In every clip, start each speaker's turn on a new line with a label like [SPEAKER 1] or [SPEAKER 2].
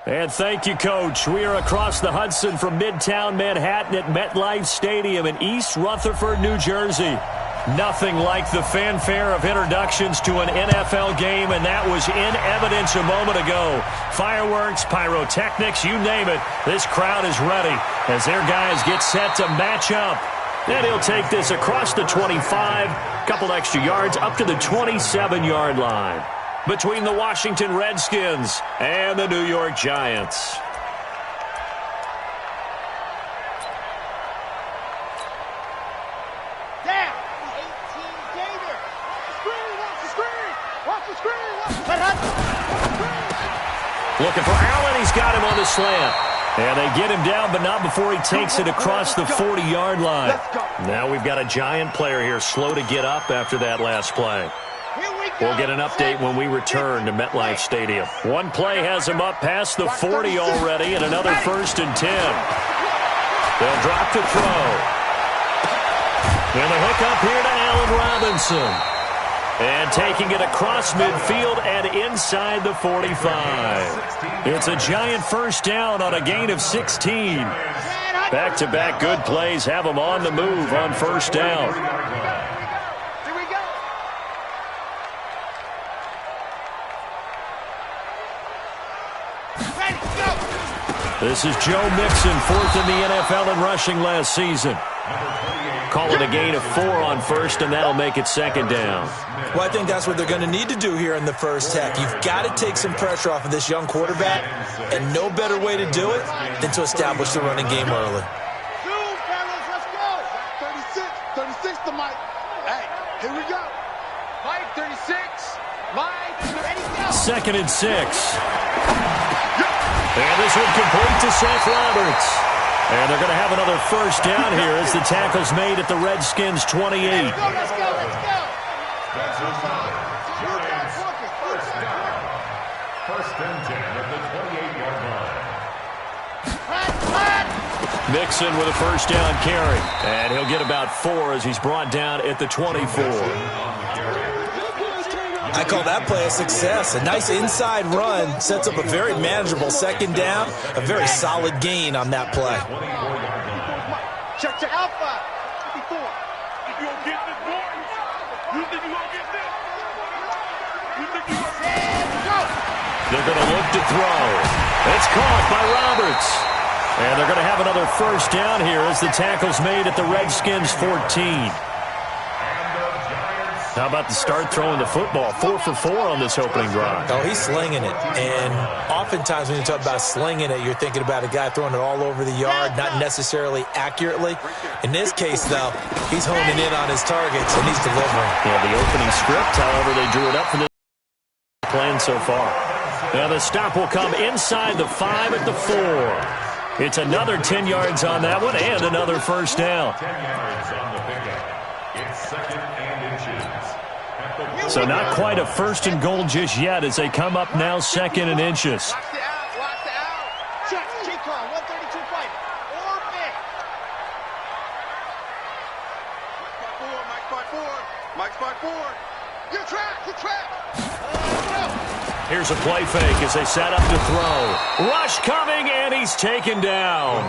[SPEAKER 1] And thank you, Coach. We are across the Hudson from Midtown Manhattan at MetLife Stadium in East Rutherford, New Jersey. Nothing like the fanfare of introductions to an NFL game, and that was in evidence a moment ago. Fireworks, pyrotechnics, you name it. This crowd is ready as their guys get set to match up. And he'll take this across the 25, couple extra yards up to the 27-yard line, between the Washington Redskins and the New York Giants.
[SPEAKER 2] Down. 18 Gator. Watch the screen. Watch the screen.
[SPEAKER 1] Looking for Allen. He's got him on the slant. And they get him down, but not before he takes it across the 40-yard line. Now we've got a Giant player here slow to get up after that last play. We'll get an update when we return to MetLife Stadium. One play has him up past the 40 already, and another 1st and 10. They'll drop to throw. And the hook up here to Allen Robinson. And taking it across midfield and inside the 45. It's a Giant first down on a gain of 16. Back-to-back good plays have them on the move on first down.
[SPEAKER 2] Here we go. Ready, go.
[SPEAKER 1] This is Joe Mixon, 4th in the NFL in rushing last season. Call it a gain of 4 on first, and that'll make it 2nd down.
[SPEAKER 3] Well, I think that's what they're going to need to do here in the first half. You've got to take some pressure off of this young quarterback, and no better way to do it than to establish the running game early.
[SPEAKER 2] Zoom, fellas, let's go. 36 to Mike. Hey, here we go. Mike, 36. Mike, ready, go.
[SPEAKER 1] 2nd and 6. And this one complete to Seth Roberts. And they're going to have another first down here as the tackle's made at the Redskins' 28.
[SPEAKER 2] Let's go, let's go, let's go.
[SPEAKER 4] First and 10 at the 28-yard line.
[SPEAKER 1] Mixon with a first down carry. And he'll get about 4 as he's brought down at the 24.
[SPEAKER 3] I call that play a success. A nice inside run sets up a very manageable 2nd down. A very solid gain on that play.
[SPEAKER 2] Check Alpha. 54.
[SPEAKER 4] If you don't get this, boys, you think you're going to get this? You think you're going to get this?
[SPEAKER 1] They're going to look to throw. It's caught by Roberts. And they're going to have another first down here as the tackle's made at the Redskins' 14. How about the start throwing the football? 4 for 4 on this opening drive.
[SPEAKER 3] Oh, he's slinging it. And oftentimes when you talk about slinging it, you're thinking about a guy throwing it all over the yard, not necessarily accurately. In this case, though, he's honing in on his targets, and he's delivering.
[SPEAKER 1] Yeah, the opening script, however, they drew it up for this plan so far. Now the stop will come inside the 5 at the 4. It's another 10 yards on that one and another first down.
[SPEAKER 4] 10 yards on the pickup. It's 2nd and inches.
[SPEAKER 1] So not quite a 1st and goal just yet as they come up now 2nd and inches.
[SPEAKER 2] Watch the out, watch the out. Check, G-Con, 132 fight. Orbit. Mike spot 4. You track.
[SPEAKER 1] Here's a play fake as they set up to throw. Rush coming, and he's taken down.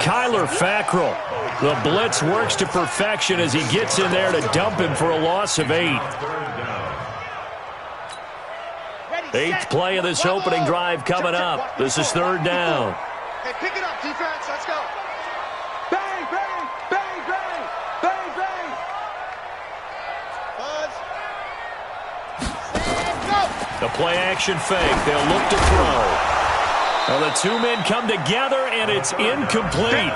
[SPEAKER 1] Kyler Fackrell. The blitz works to perfection as he gets in there to dump him for a loss of 8. 8th play of this opening drive coming up. This is 3rd down.
[SPEAKER 2] Hey, pick it up, defense. Let's go.
[SPEAKER 4] Bang, bang, bang, bang, bang, bang.
[SPEAKER 2] Buzz. Stand, go.
[SPEAKER 1] The play action fake. They'll look to throw. Well, the 2 men come together, and it's incomplete.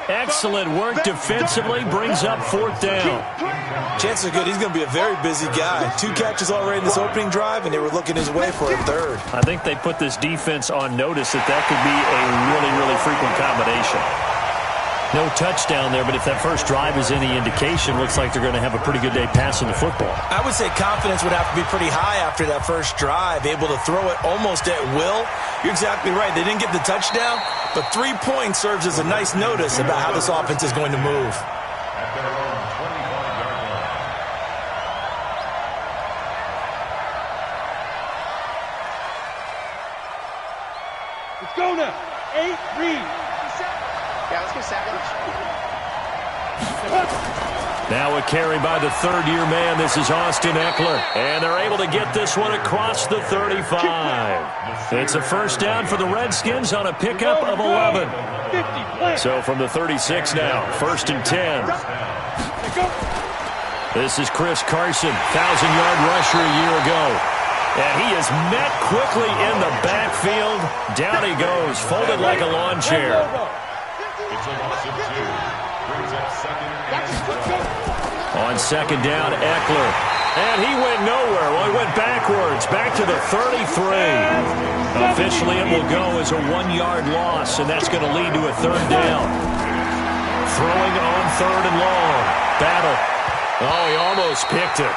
[SPEAKER 1] Excellent work defensively. Brings up 4th down.
[SPEAKER 3] Chances are good he's going to be a very busy guy. 2 catches already in this opening drive, and they were looking his way for a 3rd.
[SPEAKER 1] I think they put this defense on notice that could be a really, really frequent combination. No touchdown there, but if that first drive is any indication, looks like they're going to have a pretty good day passing the football.
[SPEAKER 3] I would say confidence would have to be pretty high after that first drive, able to throw it almost at will. You're exactly right. They didn't get the touchdown, but 3 points serves as a nice notice about how this offense is going to move.
[SPEAKER 4] At their own 25-yard line.
[SPEAKER 2] Let's go.
[SPEAKER 4] Arizona, 8 Reed.
[SPEAKER 2] Yeah, let's get Savage.
[SPEAKER 1] Now a carry by the third-year man. This is Austin Eckler. And they're able to get this one across the 35. It's a first down for the Redskins on a pickup of 11. So from the 36 now, 1st and 10. This is Chris Carson, 1,000-yard rusher a year ago. And he is met quickly in the backfield. Down he goes, folded like a lawn chair.
[SPEAKER 4] It's a loss of 2. Brings up second and
[SPEAKER 1] On second down, Eckler. And he went nowhere. Well, he went backwards, back to the 33. Officially, it will go as a 1-yard loss, and that's going to lead to a third down. Throwing on 3rd and long. Battle. Oh, he almost picked it.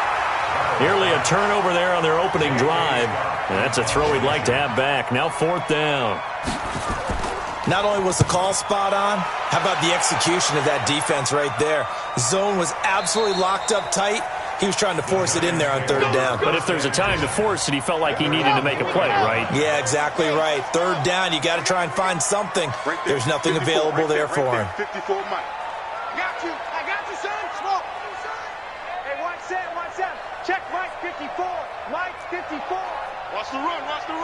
[SPEAKER 1] Nearly a turnover there on their opening drive. And that's a throw he'd like to have back. Now 4th down.
[SPEAKER 3] Not only was the call spot on, how about the execution of that defense right there? Zone was absolutely locked up tight. He was trying to force it in there on 3rd down.
[SPEAKER 1] But if there's a time to force it, he felt like he needed to make a play, right?
[SPEAKER 3] Yeah, exactly right. 3rd down, you got to try and find something. There's nothing available there for him.
[SPEAKER 2] 54 Mike.
[SPEAKER 5] I got you, son. Smoke. Hey, watch that. Check Mike 54. Mike 54.
[SPEAKER 4] Watch the run.
[SPEAKER 5] Let's go.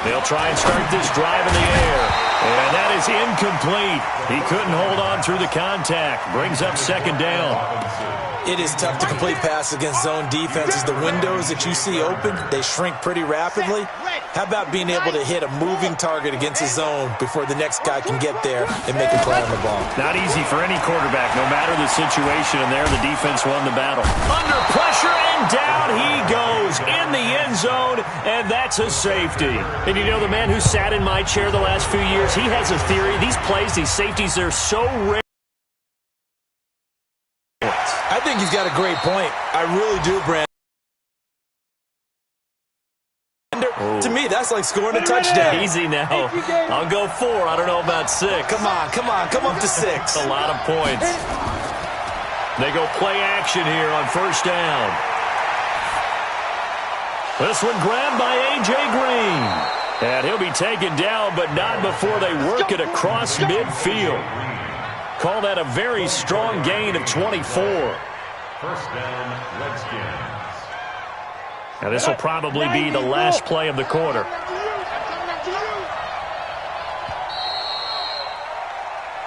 [SPEAKER 1] They'll try and start this drive in the air. And that is incomplete. He couldn't hold on through the contact. Brings up 2nd down.
[SPEAKER 3] It is tough to complete pass against zone defenses. The windows that you see open, they shrink pretty rapidly. How about being able to hit a moving target against a zone before the next guy can get there and make a play on the ball?
[SPEAKER 1] Not easy for any quarterback, no matter the situation. And there, the defense won the battle. Under pressure, and down he goes in the end zone, and that's a safety. And you know, the man who sat in my chair the last few years, he has a theory. These plays, these safeties, they're so rare.
[SPEAKER 3] I think he's got a great point. I really do, Brandon. To me, that's like scoring a touchdown.
[SPEAKER 1] Easy now. I'll go 4. I don't know about 6.
[SPEAKER 3] Come on. Come up to 6.
[SPEAKER 1] That's a lot of points. They go play action here on 1st down. This one grabbed by A.J. Green. And he'll be taken down, but not before they work it across midfield. Call that a very strong gain of 24.
[SPEAKER 4] 1st down, Redskins.
[SPEAKER 1] Now this will probably be the last play of the quarter.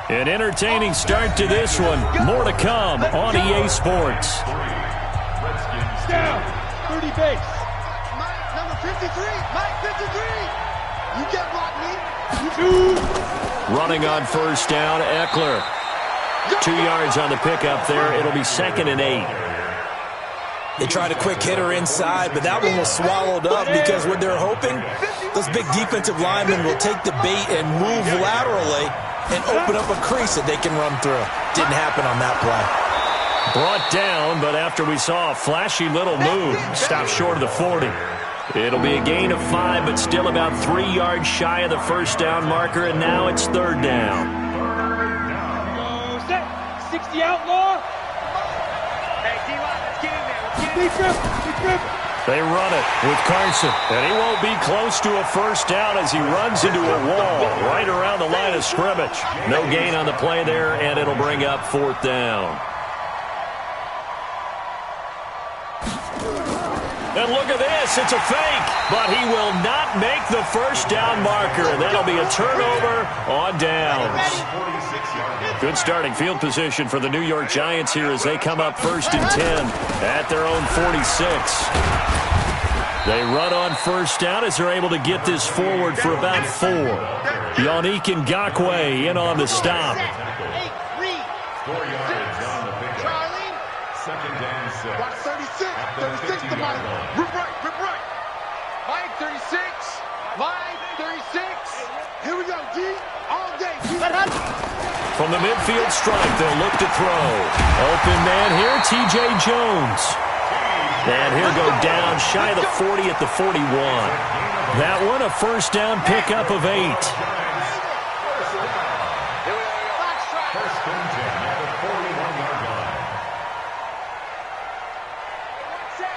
[SPEAKER 1] An entertaining start to this one. More to come on EA Sports.
[SPEAKER 4] Down.
[SPEAKER 5] 30 base. Mike, number 53. Mike 53. You get blocked me.
[SPEAKER 1] Running on 1st down, Eckler. 2 yards on the pickup there. It'll be 2nd and 8.
[SPEAKER 3] They tried a quick hitter inside, but that one was swallowed up because what they're hoping, those big defensive linemen will take the bait and move laterally and open up a crease that they can run through. Didn't happen on that play.
[SPEAKER 1] Brought down, but after we saw a flashy little move, stopped short of the 40. It'll be a gain of 5, but still about 3 yards shy of the 1st down marker, and now it's 3rd down.
[SPEAKER 5] 60 outlaw. Hey, D-line, let's get in there.
[SPEAKER 1] They run it with Carson, and he won't be close to a 1st down as he runs into a wall right around the line of scrimmage. No gain on the play there, and it'll bring up 4th down. And look at this, it's a fake, but he will not make the 1st down marker. That'll be a turnover on downs. Good starting field position for the New York Giants here as they come up 1st and 10 at their own 46. They run on 1st down as they're able to get this forward for about 4. Yannick Ngakoue in on the stop.
[SPEAKER 4] 4 yards on the pickup. 2nd and 6.
[SPEAKER 2] Watch 36. 36 to Mike. Rip right.
[SPEAKER 5] Mike 36. Mike 36.
[SPEAKER 2] Here we go, G. All day, G.
[SPEAKER 1] From the midfield stripe, they'll look to throw. Open man here, T.J. Jones. And he'll go down shy of the 40 at the 41. That one a 1st down pickup of 8.
[SPEAKER 4] First and 10 at the 41-yard line.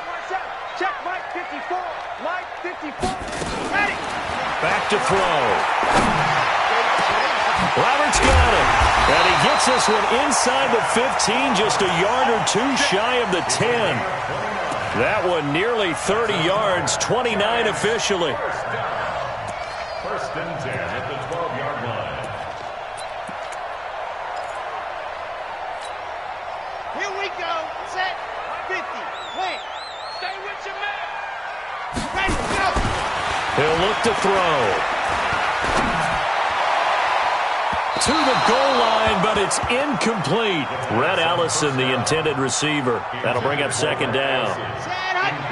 [SPEAKER 5] Watch out. Check Mike 54. Mike 54. Ready.
[SPEAKER 1] to throw. Roberts got it. And he gets this one inside the 15, just a yard or two shy of the 10. That one nearly 30 yards, 29 officially.
[SPEAKER 4] First and 10 at the 12-yard line.
[SPEAKER 5] Here we go. Set. 50. Wait. Stay with your man. Ready to go.
[SPEAKER 1] He'll look to throw. To the goal line, but it's incomplete. Red Allison, the intended receiver. That'll bring up second down.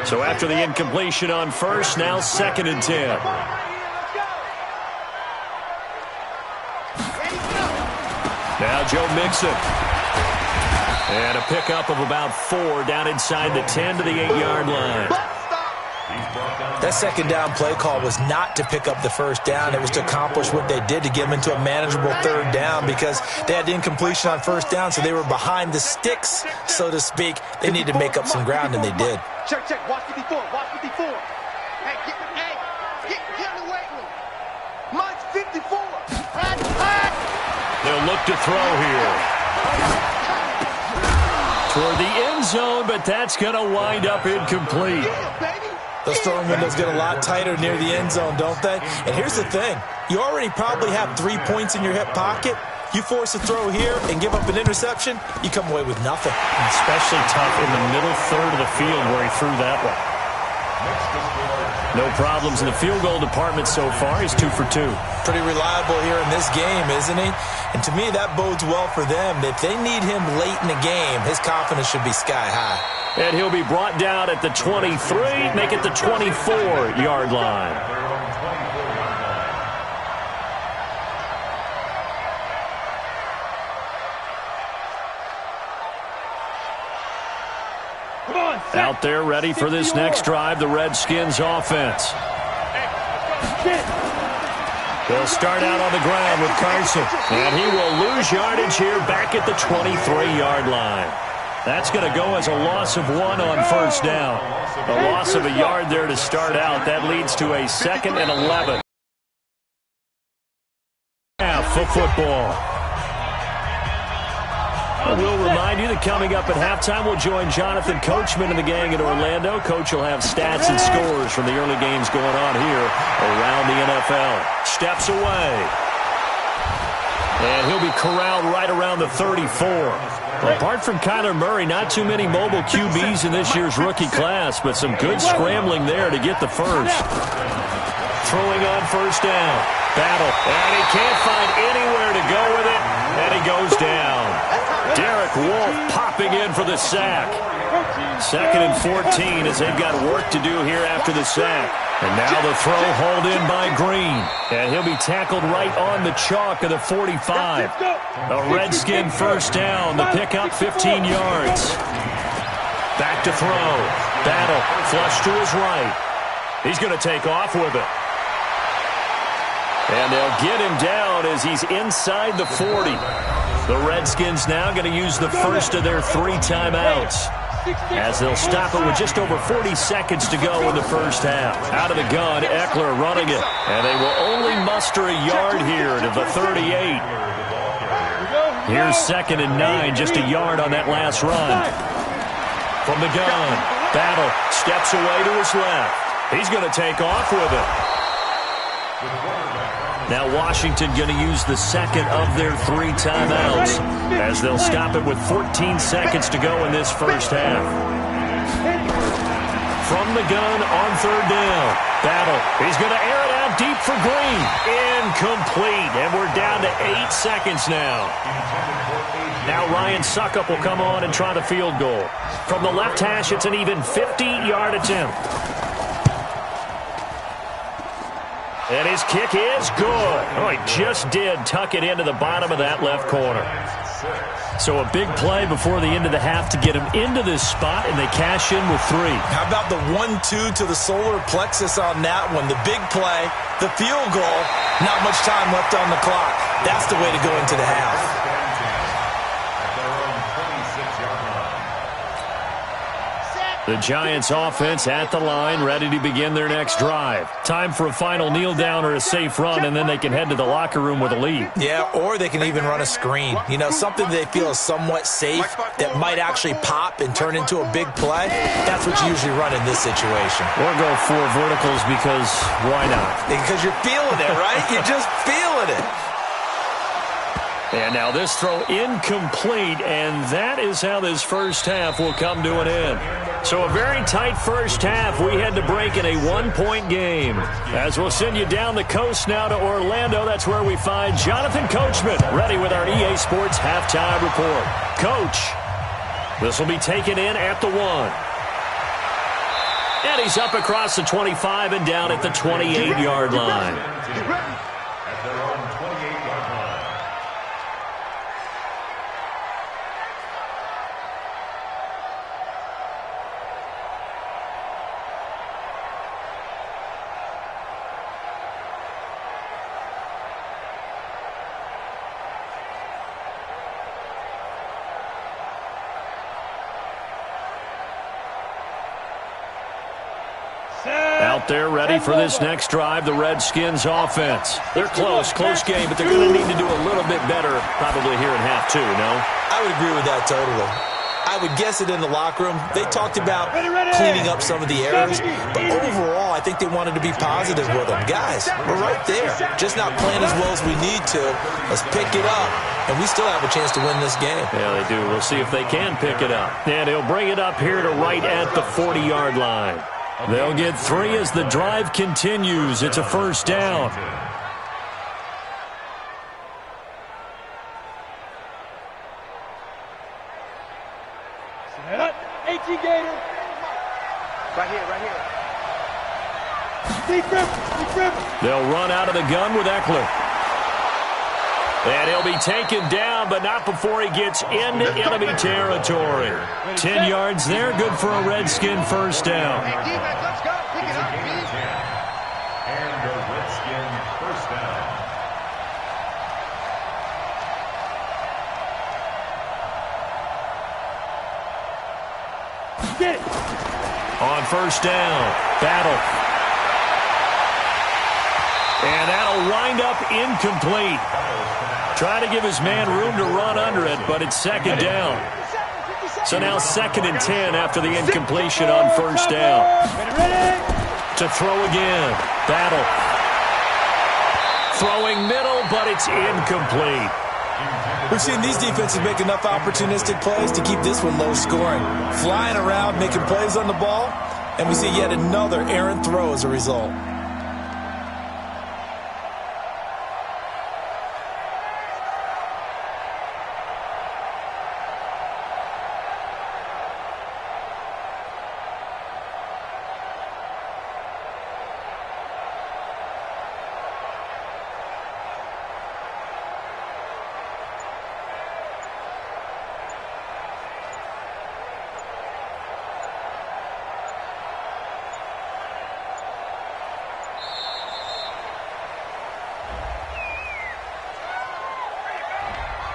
[SPEAKER 1] So after the incompletion on first, now second and 10. Now Joe Mixon. And a pickup of about 4 down inside the 10 to the 8-yard line.
[SPEAKER 3] That second down play call was not to pick up the first down. It was to accomplish what they did, to get them into a manageable third down, because they had the incompletion on first down, so they were behind the sticks, so to speak. They needed to make up some ground, and they did.
[SPEAKER 5] Check. Watch 54. Watch 54. Hey, get in the weight room. Mine's 54.
[SPEAKER 1] They'll look to throw here. Toward the end zone, but that's going to wind up incomplete.
[SPEAKER 5] Yeah, baby.
[SPEAKER 3] Those throwing windows get a lot tighter near the end zone, don't they? And here's the thing. You already probably have 3 points in your hip pocket. You force a throw here and give up an interception, you come away with nothing.
[SPEAKER 1] Especially tough in the middle third of the field where he threw that one. No problems in the field goal department so far. He's 2 for 2.
[SPEAKER 3] Pretty reliable here in this game, isn't he? And to me, that bodes well for them. If they need him late in the game, his confidence should be sky high.
[SPEAKER 1] And he'll be brought down at the 23, make it the 24-yard line. Out there ready for this next drive, the Redskins offense. They'll start out on the ground with Carson. And he will lose yardage here back at the 23-yard line. That's going to go as a loss of 1 on first down. A loss of a yard there to start out. That leads to a 2nd and 11. Half of football. We'll remind you that coming up at halftime, we'll join Jonathan Coachman and the gang in Orlando. Coach will have stats and scores from the early games going on here around the NFL. Steps away. And he'll be corralled right around the 34. Apart from Kyler Murray, not too many mobile QBs in this year's rookie class, but some good scrambling there to get the first. Throwing on first down. Battle. And he can't find anywhere to go with it. And he goes down. Derek Wolfe popping in for the sack. 2nd and 14 as they've got work to do here after the sack. And now the throw hauled in by Green. And he'll be tackled right on the chalk of the 45. A Redskin first down. The pickup 15 yards. Back to throw. Battle. Flush to his right. He's going to take off with it. And they'll get him down as he's inside the 40. The Redskins now going to use the first of their 3 timeouts, as they'll stop it with just over 40 seconds to go in the first half. Out of the gun, Eckler running it. And they will only muster a yard here to the 38. Here's 2nd and 9, just a yard on that last run. From the gun, Battle steps away to his left. He's going to take off with it. Now Washington going to use the second of their 3 timeouts, as they'll stop it with 14 seconds to go in this first half. From the gun on 3rd down. Battle. He's going to air it out deep for Green. Incomplete. And we're down to 8 seconds now. Now Ryan Suckup will come on and try the field goal. From the left hash, it's an even 50-yard attempt. And his kick is good. Oh, he just did tuck it into the bottom of that left corner. So a big play before the end of the half to get him into this spot, and they cash in with 3.
[SPEAKER 3] How about the 1-2 to the solar plexus on that one? The big play, the field goal, not much time left on the clock. That's the way to go into the half.
[SPEAKER 1] The Giants offense at the line, ready to begin their next drive. Time for a final kneel down or a safe run, and then they can head to the locker room with a lead.
[SPEAKER 3] Yeah, or they can even run a screen. You know, something they feel is somewhat safe that might actually pop and turn into a big play. That's what you usually run in this situation.
[SPEAKER 1] Or go for verticals because why not?
[SPEAKER 3] Because you're feeling it, right? You're just feeling it.
[SPEAKER 1] And now this throw incomplete, and that is how this first half will come to an end. So a very tight first half. We had to break in a one-point game. As we'll send you down the coast now to Orlando, that's where we find Jonathan Coachman, ready with our EA Sports halftime report. Coach, this will be taken in at the 1. And he's up across the 25 and down at the 28-yard line.
[SPEAKER 4] At their own 28-yard line.
[SPEAKER 1] Out there ready for this next drive, the Redskins offense. They're close game, but they're going to need to do a little bit better probably here in half 2, no?
[SPEAKER 3] I would agree with that totally. I would guess it in the locker room. They talked about cleaning up some of the errors, but overall, I think they wanted to be positive with them. Guys, we're right there. Just not playing as well as we need to. Let's pick it up, and we still have a chance to win this game.
[SPEAKER 1] Yeah, they do. We'll see if they can pick it up. And he'll bring it up here to right at the 40-yard line. They'll get 3 as the drive continues. It's a first down.
[SPEAKER 5] Set up. 18 Gator. Right here. Deep rip.
[SPEAKER 1] They'll run out of the gun with Eckler. And he'll be taken down, but not before he gets into enemy territory. 10 yards there, good for a Redskin first down.
[SPEAKER 2] Hey, defense, let's go. Pick it up, please.
[SPEAKER 4] And the Redskin first down.
[SPEAKER 5] Get it.
[SPEAKER 1] On first down, Battle. And that'll wind up incomplete. Try to give his man room to run under it, but it's second down. So now 2nd and 10 after the incompletion on first down. To throw again. Battle. Throwing middle, but it's incomplete.
[SPEAKER 3] We've seen these defenses make enough opportunistic plays to keep this one low scoring. Flying around, making plays on the ball, and we see yet another errant throw as a result.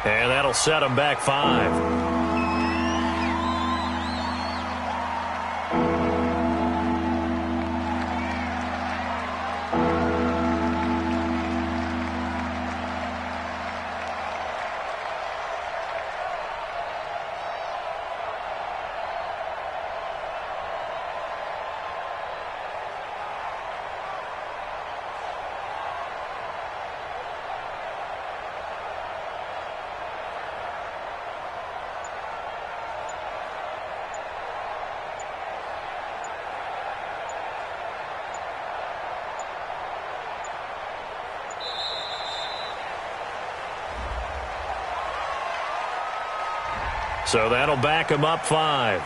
[SPEAKER 1] And that'll set him back 5. So that'll back him up 5.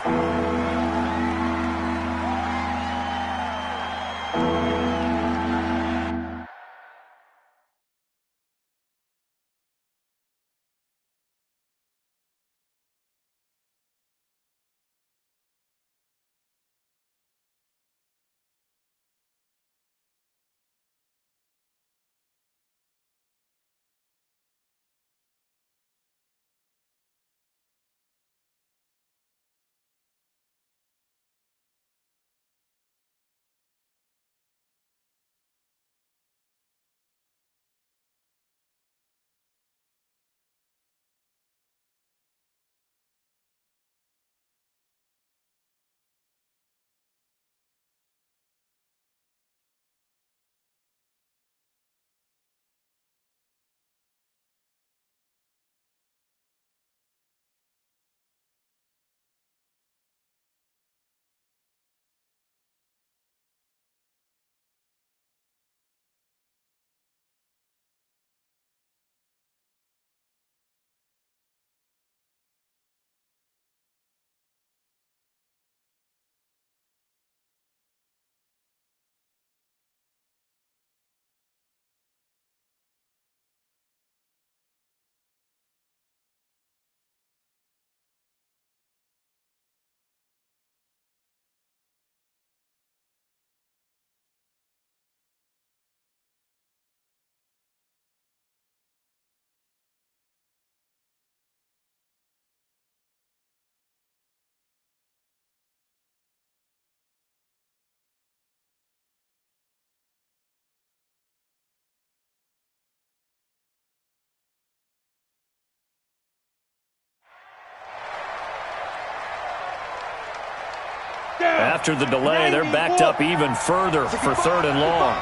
[SPEAKER 1] After the delay, they're backed up even further for 3rd and long.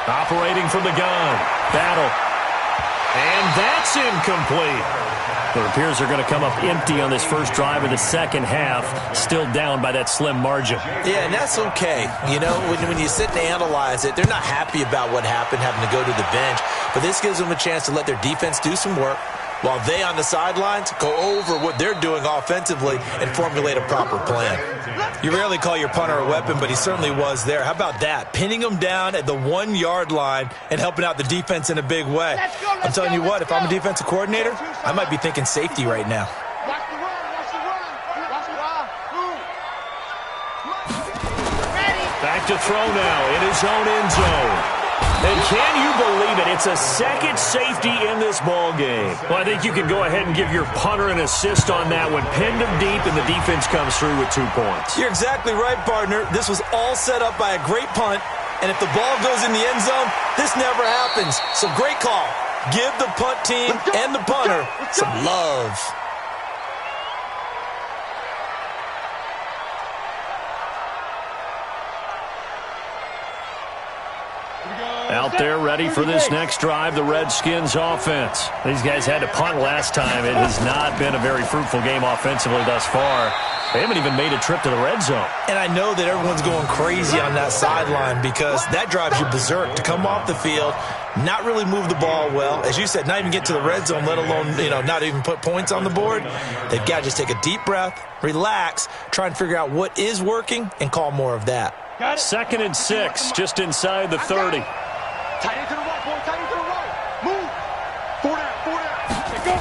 [SPEAKER 1] Operating from the gun. Battle. And that's incomplete. It appears they're going to come up empty on this first drive of the second half, still down by that slim margin.
[SPEAKER 3] Yeah, and that's okay. You know, when you sit and analyze it, they're not happy about what happened, having to go to the bench. But this gives them a chance to let their defense do some work, while they on the sidelines go over what they're doing offensively and formulate a proper plan. You rarely call your punter a weapon, but he certainly was there. How about that? Pinning him down at the 1-yard line and helping out the defense in a big way. I'm telling you what, if I'm a defensive coordinator, I might be thinking safety right now.
[SPEAKER 2] Watch the run, watch the run. Watch the run.
[SPEAKER 1] Back to throw now in his own end zone. And can you believe it? It's a second safety in this ball game. Well, I think you can go ahead and give your punter an assist on that one. Pinned him deep, and the defense comes through with 2 points.
[SPEAKER 3] You're exactly right, partner. This was all set up by a great punt, and if the ball goes in the end zone, this never happens. So great call. Give the punt team and the punter some love.
[SPEAKER 1] Out there ready for this next drive, the Redskins offense. These guys had to punt last time. It has not been a very fruitful game offensively thus far. They haven't even made a trip to the red zone. And I know that everyone's going crazy on that sideline because that drives you berserk to come off the field, not really move the ball well. As you said, not even get to the red zone, let alone, not even put points on the board. They've got to just take a deep breath, relax, try and figure out what is working, and call more of that. 2nd and 6, just inside the 30.
[SPEAKER 5] Tight end to the right, boy. Tight end to the right. Move. 4 down. Go.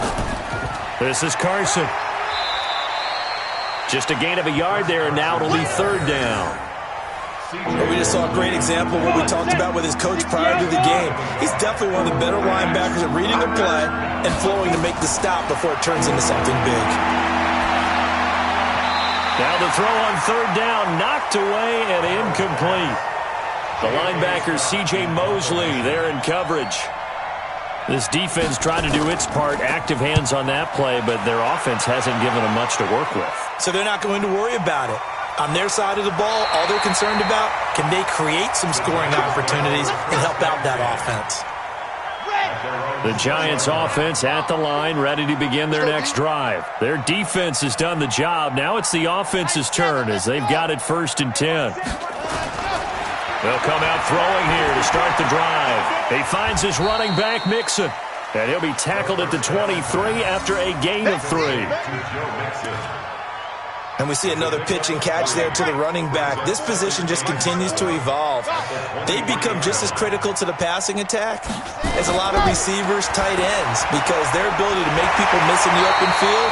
[SPEAKER 1] This is Carson. Just a gain of a yard there, and now it'll be 3rd down.
[SPEAKER 3] Well, we just saw a great example of what we talked about with his coach prior to the game. He's definitely one of the better linebackers at reading a play and flowing to make the stop before it turns into something big.
[SPEAKER 1] Now the throw on 3rd down, knocked away and incomplete. The linebacker, C.J. Mosley, there in coverage. This defense trying to do its part, active hands on that play, but their offense hasn't given them much to work with.
[SPEAKER 3] So they're not going to worry about it. On their side of the ball, all they're concerned about, can they create some scoring opportunities and help out that offense?
[SPEAKER 1] The Giants offense at the line, ready to begin their next drive. Their defense has done the job. Now it's the offense's turn as they've got it 1st and 10. They'll come out throwing here to start the drive. He finds his running back, Mixon. And he'll be tackled at the 23 after a gain of 3.
[SPEAKER 3] And we see another pitch and catch there to the running back. This position just continues to evolve. They become just as critical to the passing attack as a lot of receivers, tight ends, because their ability to make people miss in the open field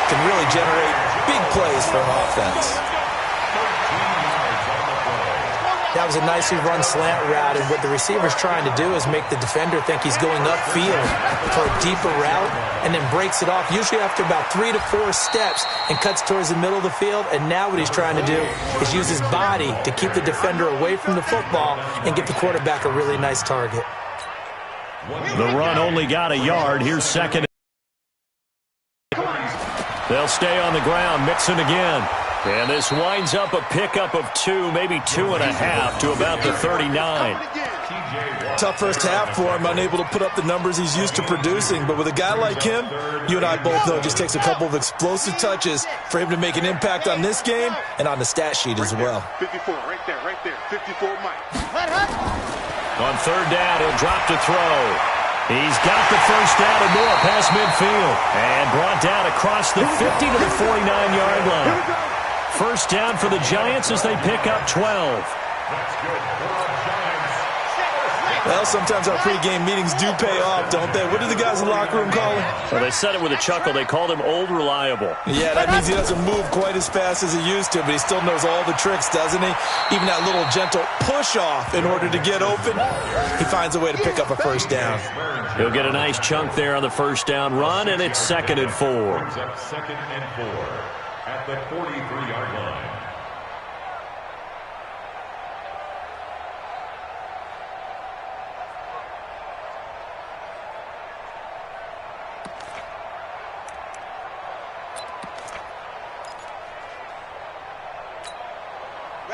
[SPEAKER 3] can really generate big plays for an offense. That was a nicely run slant route, and what the receiver's trying to do is make the defender think he's going upfield for a deeper route and then breaks it off, usually after about 3 to 4 steps, and cuts towards the middle of the field. And now what he's trying to do is use his body to keep the defender away from the football and get the quarterback a really nice target.
[SPEAKER 1] The run only got a yard. Here's 2nd. They'll stay on the ground. Mixon again. And this winds up a pickup of 2, maybe 2.5 to about the 39.
[SPEAKER 3] Tough first half for him, unable to put up the numbers he's used to producing. But with a guy like him, you and I both know it just takes a couple of explosive touches for him to make an impact on this game and on the stat sheet as well.
[SPEAKER 2] 54, right there, 54, Mike.
[SPEAKER 1] On 3rd down, he'll drop to throw. He's got the first down and more past midfield. And brought down across the 50 to the 49-yard line. First down for the Giants as they pick up 12.
[SPEAKER 3] Well, sometimes our pregame meetings do pay off, don't they? What do the guys in the locker room call him?
[SPEAKER 1] Well, they said it with a chuckle. They called him Old Reliable.
[SPEAKER 3] Yeah, that means he doesn't move quite as fast as he used to, but he still knows all the tricks, doesn't he? Even that little gentle push-off in order to get open, he finds a way to pick up a first down.
[SPEAKER 1] He'll get a nice chunk there on the first down run, and it's 2nd and 4.
[SPEAKER 4] 2nd and 4 at the 43-yard line.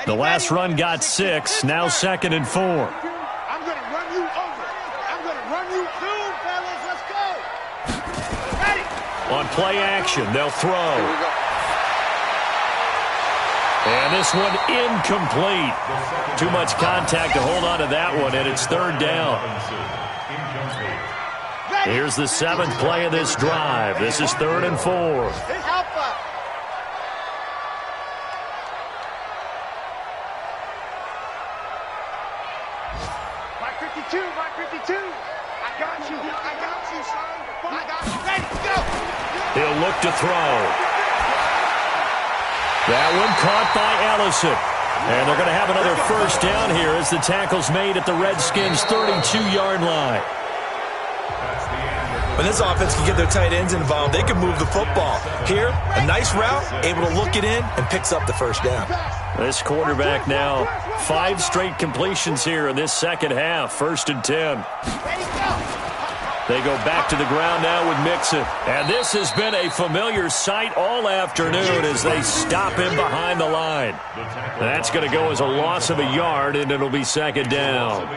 [SPEAKER 1] The last run got 6. Now 2nd and 4.
[SPEAKER 2] I'm going to run you over. I'm going to run you through, fellas. Let's go. Ready.
[SPEAKER 1] On play action, they'll throw. And this one incomplete. Too much contact to hold on to that one, and it's 3rd down. Here's the 7th play of this drive. This is 3rd and 4.
[SPEAKER 5] Mike 52, Mike 52. I got you, son. I got you. Ready, go.
[SPEAKER 1] He'll look to throw. That one caught by Ellison. And they're going to have another 1st down here as the tackle's made at the Redskins' 32-yard line.
[SPEAKER 3] When this offense can get their tight ends involved, they can move the football. Here, a nice route, able to look it in, and picks up the 1st down.
[SPEAKER 1] This quarterback now, 5 straight completions here in this second half. 1st and 10. They go back to the ground now with Mixon. And this has been a familiar sight all afternoon as they stop him behind the line. That's going to go as a loss of a yard, and it'll be 2nd down.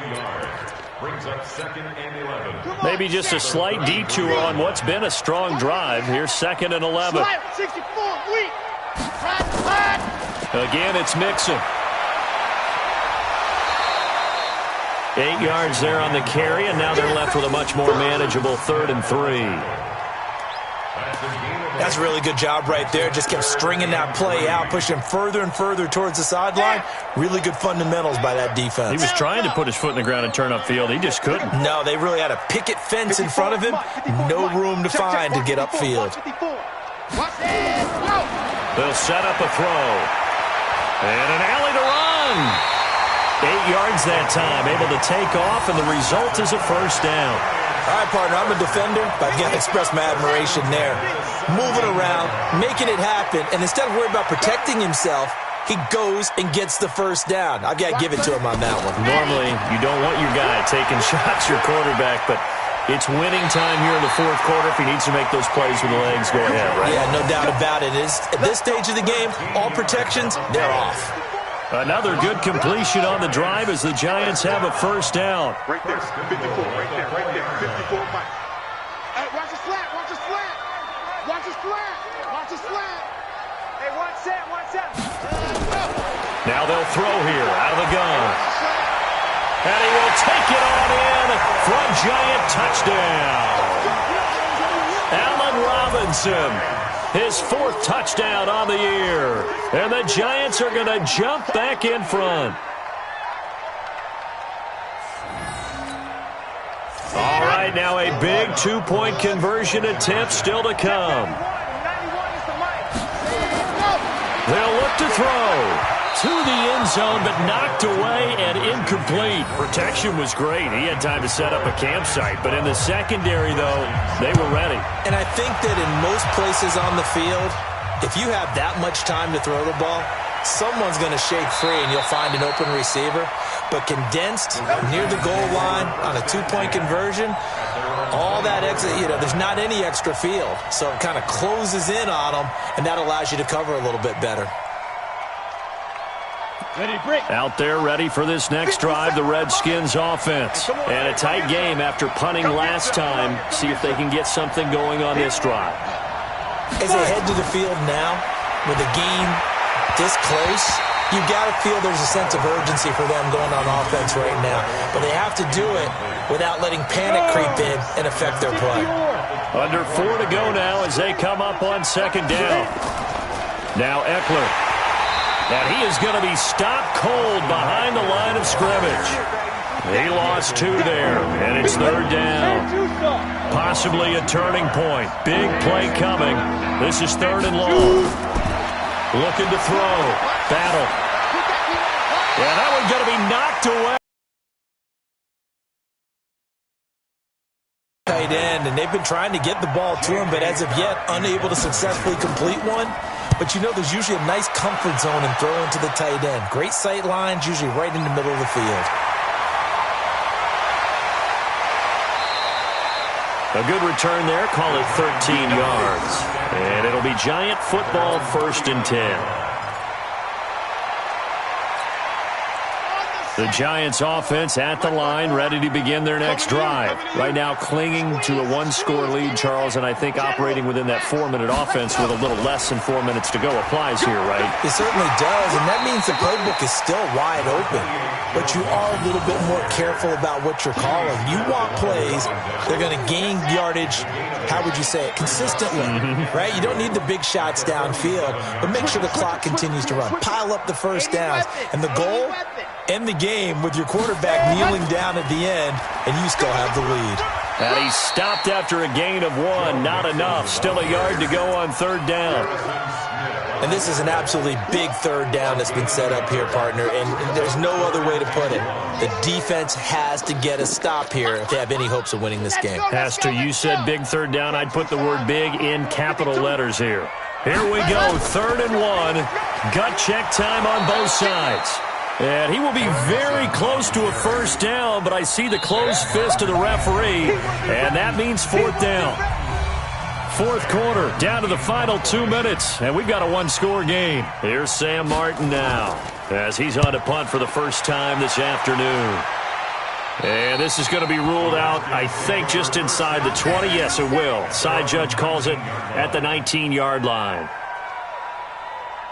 [SPEAKER 4] Brings up 2nd and 11.
[SPEAKER 1] Maybe just a slight detour on what's been a strong drive. Here's 2nd and 11.
[SPEAKER 2] 64, weak.
[SPEAKER 1] Again, it's Mixon. 8 yards there on the carry, and now they're left with a much more manageable 3rd and 3.
[SPEAKER 3] That's a really good job right there. Just kept stringing that play out, pushing further and further towards the sideline. Really good fundamentals by that defense.
[SPEAKER 1] He was trying to put his foot in the ground and turn upfield. He just couldn't.
[SPEAKER 3] No, they really had a picket fence in front of him. No room to find to get upfield.
[SPEAKER 1] They'll set up a throw. And an alley to run. 8 yards that time, able to take off, and the result is a 1st down.
[SPEAKER 3] All right, partner, I'm a defender, but I've got to express my admiration there. Moving around, making it happen, and instead of worrying about protecting himself, he goes and gets the 1st down. I've got to give it to him on that one.
[SPEAKER 1] Normally, you don't want your guy taking shots, your quarterback, but it's winning time here in the 4th quarter. If he needs to make those plays with the legs, go ahead, right?
[SPEAKER 3] Yeah, no doubt about it. At this stage of the game, all protections, they're off.
[SPEAKER 1] Another good completion on the drive as the Giants have a 1st down.
[SPEAKER 2] Right there, 54, right there, 54, Mike. Hey, watch the slant, watch the slant. Watch the slant, watch the slant.
[SPEAKER 5] Hey, watch that.
[SPEAKER 1] Now they'll throw here out of the gun. And he will take it on in for a Giant touchdown. Allen Robinson, his 4th touchdown on the year. And the Giants are going to jump back in front. All right, now a big 2-point conversion attempt still to come. They'll look to throw to the end zone, but knocked away and incomplete. Protection was great. He had time to set up a campsite, but in the secondary, though, they were ready.
[SPEAKER 3] And I think that in most places on the field, if you have that much time to throw the ball, someone's going to shake free and you'll find an open receiver. But condensed near the goal line on a 2-point conversion, all that extra, there's not any extra field. So it kind of closes in on them, and that allows you to cover a little bit better.
[SPEAKER 1] Out there ready for this next drive, the Redskins offense. And a tight game after punting last time. See if they can get something going on this drive.
[SPEAKER 3] As they head to the field now, with the game this close, you got to feel there's a sense of urgency for them going on offense right now. But they have to do it without letting panic creep in and affect their play.
[SPEAKER 1] Under 4 to go now as they come up on 2nd down. Now Eckler. And he is going to be stopped cold behind the line of scrimmage. He lost 2 there, and it's 3rd down. Possibly a turning point. Big play coming. This is 3rd and long. Looking to throw. Battle. Yeah, that one's going to be knocked away.
[SPEAKER 3] Tight end, and they've been trying to get the ball to him, but as of yet, unable to successfully complete one. But there's usually a nice comfort zone in throwing to the tight end. Great sight lines, usually right in the middle of the field.
[SPEAKER 1] A good return there, call it 13 yards. And it'll be Giant football, 1st and 10. The Giants offense at the line, ready to begin their next drive. Right now clinging to a one-score lead, Charles, and I think operating within that 4-minute offense with a little less than 4 minutes to go applies here, right?
[SPEAKER 3] It certainly does, and that means the playbook is still wide open. But you are a little bit more careful about what you're calling. You want plays, they're going to gain yardage, how would you say it, consistently, right? You don't need the big shots downfield, but make sure the clock continues to run. Pile up the first downs, and the goal, end the game with your quarterback kneeling down at the end, and you still have the lead.
[SPEAKER 1] And he stopped after a gain of 1. Not enough. Still a yard to go on third down.
[SPEAKER 3] And this is an absolutely big third down that's been set up here, partner, and there's no other way to put it. The defense has to get a stop here if they have any hopes of winning this game.
[SPEAKER 1] Pastor, you said big third down. I'd put the word big in capital letters here. Here we go, 3rd and 1. Gut check time on both sides. And he will be very close to a first down, but I see the closed fist of the referee, and that means 4th down. 4th quarter, down to the final 2 minutes, and we've got a one-score game. Here's Sam Martin now, as he's on to punt for the first time this afternoon. And this is going to be ruled out, I think, just inside the 20. Yes, it will. Side judge calls it at the 19-yard line.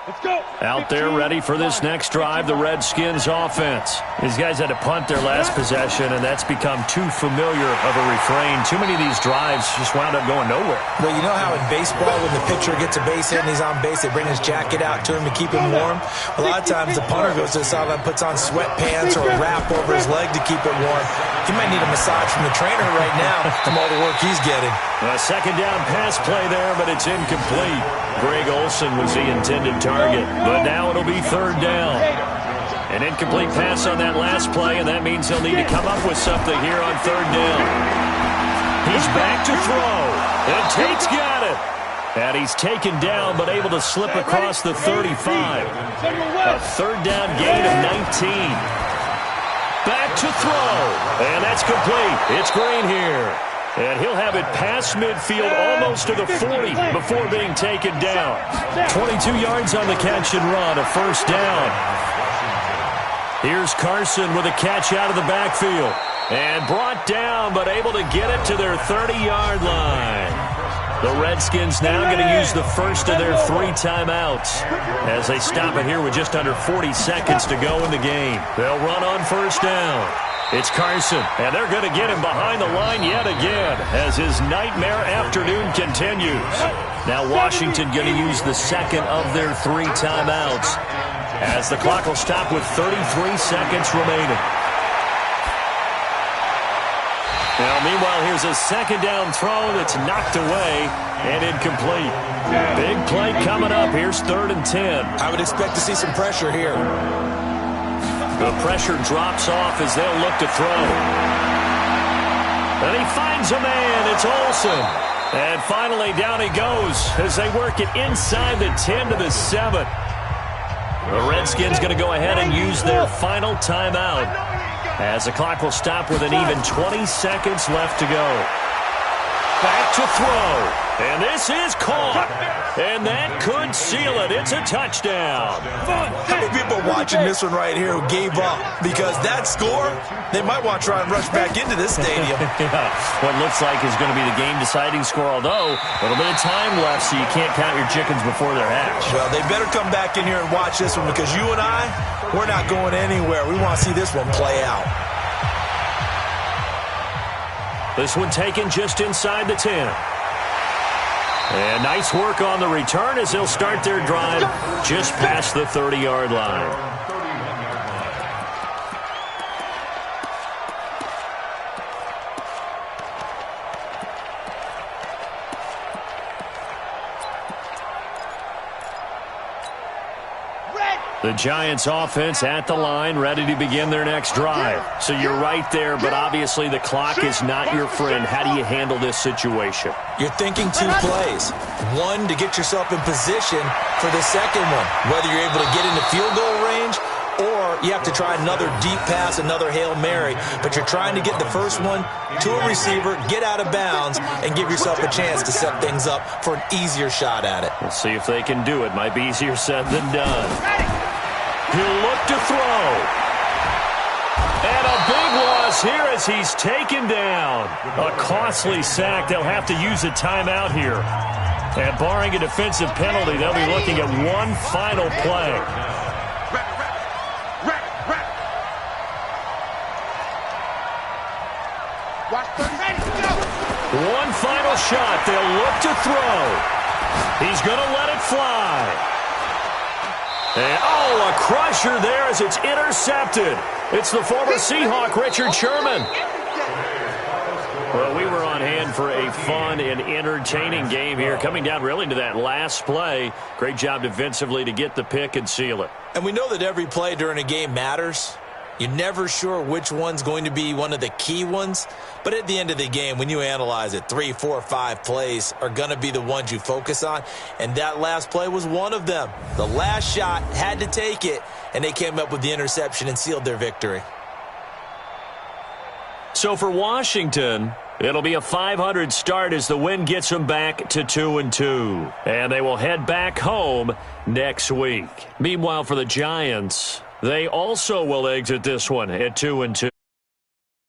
[SPEAKER 4] Let's go.
[SPEAKER 1] Out there ready for this next drive, the Redskins offense. These guys had to punt their last possession, and that's become too familiar of a refrain. Too many of these drives just wound up going nowhere.
[SPEAKER 3] Well, you know how in baseball when the pitcher gets a base hit and he's on base, they bring his jacket out to him to keep him warm? A lot of times the punter goes to the sideline, puts on sweatpants or a wrap over his leg to keep it warm. He might need a massage from the trainer right now from all the work he's getting.
[SPEAKER 1] A second down pass play there, but it's incomplete. Greg Olsen was the intended target, but now it'll be 3rd down. An incomplete pass on that last play, and that means he'll need to come up with something here on 3rd down. He's back to throw, and Tate's got it. And he's taken down, but able to slip across the 35. A 3rd down gain of 19. Back to throw, and that's complete. It's Green here. And he'll have it past midfield almost to the 40 before being taken down. 22 yards on the catch and run, a first down. Here's Carson with a catch out of the backfield. And brought down, but able to get it to their 30-yard line. The Redskins now going to use the first of their 3 timeouts as they stop it here with just under 40 seconds to go in the game. They'll run on first down. It's Carson, and they're going to get him behind the line yet again as his nightmare afternoon continues. Now Washington going to use the second of their 3 timeouts as the clock will stop with 33 seconds remaining. Now, meanwhile, here's a second down throw that's knocked away and incomplete. Big play coming up. Here's 3rd and 10.
[SPEAKER 3] I would expect to see some pressure here.
[SPEAKER 1] The pressure drops off as they'll look to throw. And he finds a man. It's Olsen. And finally, down he goes as they work it inside the 10 to the 7. The Redskins going to go ahead and use their final timeout as the clock will stop with an even 20 seconds left to go. Back to throw. And this is caught. And that could seal it. It's a touchdown.
[SPEAKER 3] How many people watching this one right here who gave up? Because that score, they might want to try and rush back into this stadium.
[SPEAKER 1] Yeah. What looks like is going to be the game-deciding score, although a little bit of time left, so you can't count your chickens before they're hatched.
[SPEAKER 3] Well, they better come back in here and watch this one because you and I, we're not going anywhere. We want to see this one play out.
[SPEAKER 1] This one taken just inside the 10. And nice work on the return as they'll start their drive just past the 30-yard line. The Giants offense at the line, ready to begin their next drive. So you're right there, but obviously the clock is not your friend. How do you handle this situation?
[SPEAKER 3] You're thinking 2 plays. One, to get yourself in position for the second one, whether you're able to get into field goal range or you have to try another deep pass, another Hail Mary. But you're trying to get the first one to a receiver, get out of bounds, and give yourself a chance to set things up for an easier shot at it.
[SPEAKER 1] We'll see if they can do it. Might be easier said than done. He'll look to throw. loss here as he's taken down. A costly sack. They'll have to use a timeout here. And barring a defensive penalty, they'll be looking at one final play. One final shot. They'll look to throw. He's going to let it fly. And, oh, a crusher there as it's intercepted. It's the former Seahawk, Richard Sherman. Well, we were on hand for a fun and entertaining game here, coming down really to that last play. Great job defensively to get the pick and seal it.
[SPEAKER 3] And we know that every play during a game matters. You're never sure which one's going to be one of the key ones. But at the end of the game, when you analyze it, 3, 4, 5 plays are going to be the ones you focus on. And that last play was one of them. The last shot had to take it, and they came up with the interception and sealed their victory.
[SPEAKER 1] So for Washington, it'll be a 500 start as the win gets them back to 2-2. And they will head back home next week. Meanwhile, for the Giants, they also will exit this one at 2-2.